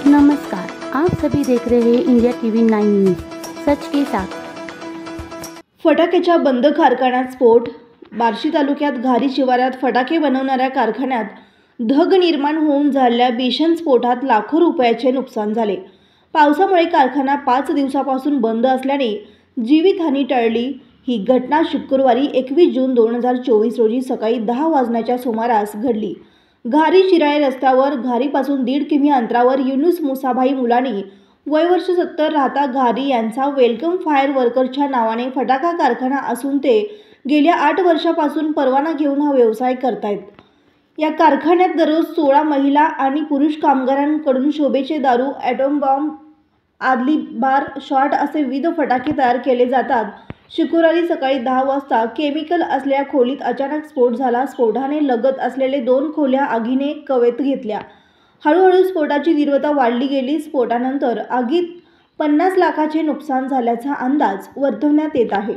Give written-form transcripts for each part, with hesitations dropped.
नमस्कार, आप सभी देख रहे हैं इंडिया टीवी 9 न्यूज़, सच के साथ। फटाक्याच्या बंद कारखान्यात स्फोट। बार्शी तालुक्यात घारी शिवारात फटाके बनवणाऱ्या कारखान्यात धग निर्माण होऊन झालेल्या भीषण स्फोटात लाखो रुपयाचे नुकसान झाले। पावसामुळे कारखाना 5 दिवसापासून बंद असल्याने जीवितहानी टळली। ही घटना शुक्रवारी 21 जून 2024 रोजी सकाळी 10 वाजण्याच्या सुमारास घडली। घारी शिराळे रस्त्यावर घारीपासून 1.5 किमी अंतरावर युनुस मुसाभाई मुलानी वय वर्ष 70 राहता घारी यांचा वेलकम फायर वर्करच्या नावाने फटाका कारखाना असून ते गेल्या 8 वर्षापासून परवाना घेऊन हा व्यवसाय करतायत। या कारखान्यात दररोज 16 महिला आणि पुरुष कामगारांकडून शोभेचे दारू, ॲटॉम बॉम्ब, आदली बार शॉट असे विविध फटाके तयार केले जातात। शुक्रवारी सकाळी 10 वाजता केमिकल असलेल्या खोलीत अचानक स्फोट झाला। स्फोटाने लगत असलेले 2 खोल्या आगीने कवेत घेतल्या। हळूहळू स्फोटाची तीव्रता वाढली गेली। स्फोटानंतर आगीत 50 लाखाचे नुकसान झाल्याचा अंदाज वर्तवण्यात येत आहे।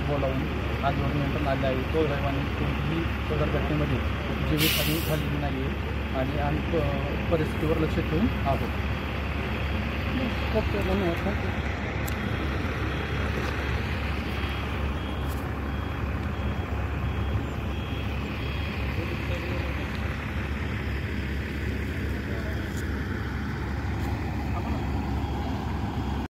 बोलावून आज नियंत्रण आले आहे। तो दैवाने कोणतीही सदर घटनेमध्ये जीवितहानी झालेली नाही आहे आणि आम्ही परिस्थितीवर लक्ष ठेवून आहोत।